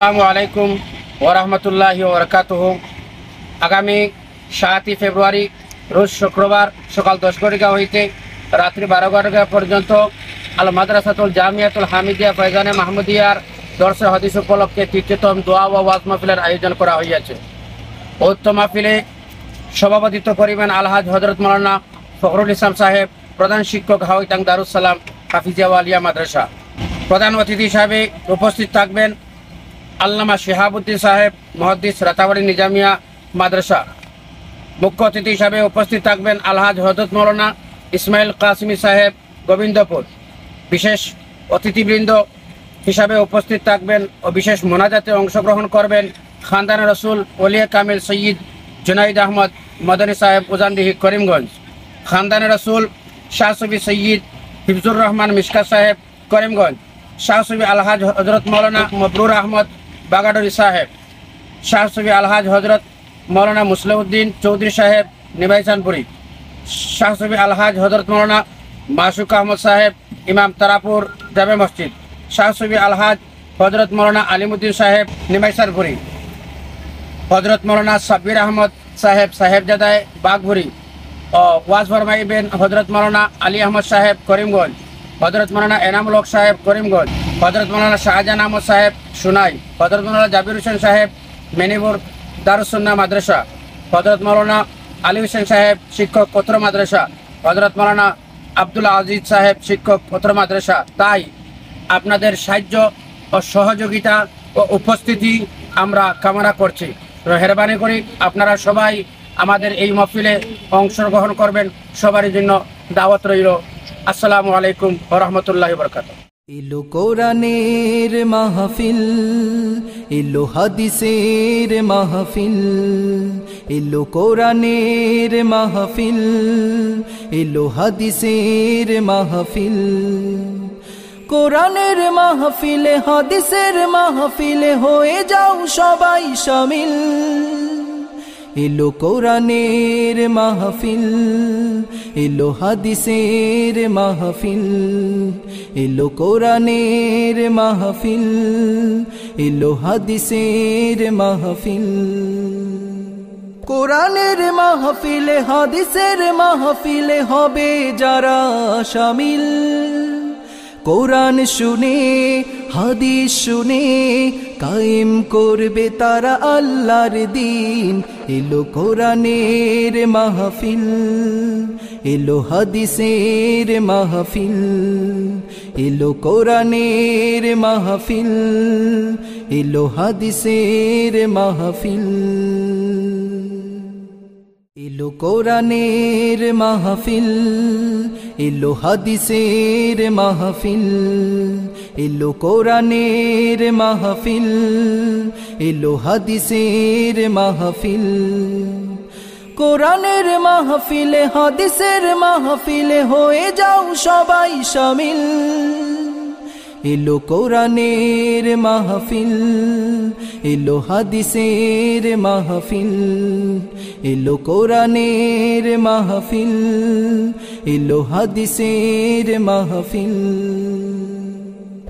আসসালামু আলাইকুম ওয়া রাহমাতুল্লাহি ওয়া বারাকাতুহু। আগামী 7 ফেব্রুয়ারি রোজ শুক্রবার সকাল 10 ঘটিকা হইতে রাত্রি 12 ঘটিকা পর্যন্ত আল মাদ্রাসাতুল জামিয়াতুল হামিদিয়া ফয়জানে মাহমুদিয়ার দর্শে হাদিস উপলক্ষে তৃতীয়তম দোয়া ও ওয়াজ মাহফিলের আয়োজন করা হইয়াছে। উক্ত মাহফিলে সভাপতিত্ব করিবেন আলহাজ হযরত মাওলানা ফখরুল ইসলাম সাহেব, প্রধান শিক্ষক হাওয়াইতাং দারুস সালাম হাফিজিয়া ওয়ালিয়া মাদ্রাসা। প্রধান অতিথি হিসাবে উপস্থিত থাকবেন আল্লামা শিহাবুদ্দিন সাহেব, মুহাদ্দিস, রাতাবাড়ি নিজামিয়া মাদ্রাসা। মুখ্য অতিথি হিসাবে উপস্থিত থাকবেন আলহাজ হযরত মাওলানা ইসমাইল কাসিমি সাহেব, গোবিন্দপুর। বিশেষ অতিথিবৃন্দ হিসাবে উপস্থিত থাকবেন ও বিশেষ মোনাজাতে অংশগ্রহণ করবেন খানদানে রসুল ওলিয়া কামিল সৈয়দ জুনাইদ আহমদ মদনী সাহেব, উজানদিহি, করিমগঞ্জ। খানদানে রসুল শাহ সুফি সৈয়দ হিফজুর রহমান মিশকা সাহেব, করিমগঞ্জ। শাহ সুফি আলহাজ হজরত মাওলানা মবরুর আহমদ বাগাডরি সাহেব। শাহ সুফি আলহাজ হজরত মাওলানা মুসলিউদ্দিন চৌধুরী সাহেব, নিবাইচানপুরি। শাহ সুফি আলহাজ হজরত মাওলানা মাসুক আহমদ সাহেব, ইমাম তারাপুর জামে মসজিদ। শাহ সুফি আলহাজ হজরত মাওলানা আলিমুদ্দিন সাহেব, নিমাইচানপুরি। হজরত মাওলানা সাব্বির আহমদ সাহেব, সাহেবজাদায়, বাঘভুরি। ও ওয়াজ ফরমাইবেন হজরত মাওলানা আলী আহমদ সাহেব, করিমগঞ্জ। হজরত মাওলানা এনামুল হক সাহেব, করিমগঞ্জ। হজরত মাওলানা শাহজাহান আহমদ সাহেব, সুনাই। হজরত মাওলানা জাবির হোসেন সাহেব, মেনিপুর দারুসুন্নাহ মাদ্রাসা। হজরত মাওলানা আলী হোসেন সাহেব, শিক্ষক, পত্র মাদ্রাসা। হজরত মাওলানা আব্দুল আজিজ সাহেব, শিক্ষক, পত্র মাদ্রাসা। তাই আপনাদের সাহায্য ও সহযোগিতা ও উপস্থিতি আমরা কামনা করছি। মেহরবানি করি আপনারা সবাই আমাদের এই মাহফিলে অংশগ্রহণ করবেন। সবার জন্য দাওয়াত রইল। আসসালামু আলাইকুম ওয়া রাহমাতুল্লাহি ওয়া বারাকাতুহু। এলো কোরআনের মাহফিল, এলো হাদিসের মাহফিল, এলো কোরআনের মাহফিল, এলো হাদিসের মাহফিল। কোরআনের মাহফিলে হাদিসের মাহফিলে হয়ে যাও সবাই শামিল। এলো কোরআনের মাহফিল, এলো হাদিসের মাহফিল, এলো কোরআনের মাহফিল, এলো হাদিসের মাহফিল। কোরআনের মাহফিলে হাদিসের মাহফিলে হবে যারা শামিল। কোরআন শুনে হাদিস শুনে কায়েম করবে তারা আল্লাহর দ্বীন। এলো কোরআনের মাহফিল, এলো হাদিসের মাহফিল, এলো কোরআনের মাহফিল, এলো হাদিসের মাহফিল। এলো কোরআনের মাহফিল, এলো হাদিসের মাহফিল, এলো কোরআনের মাহফিল, এলো হাদিসের মাহফিল। কোরআনের মাহফিলে হাদিসের মাহফিলে হয়ে যাও সবাই শামিল। এলো কোরআনের মাহফিল, এলো হাদিসের মাহফিল, এলো কোরআনের মাহফিল, এলো হাদিসের মাহফিল।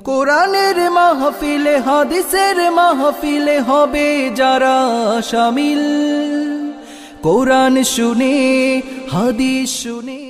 কোরআনের মাহফিলে হাদিসের মাহফিলে হবে যারা শামিল। কোরআন শুনে হাদিস শুনে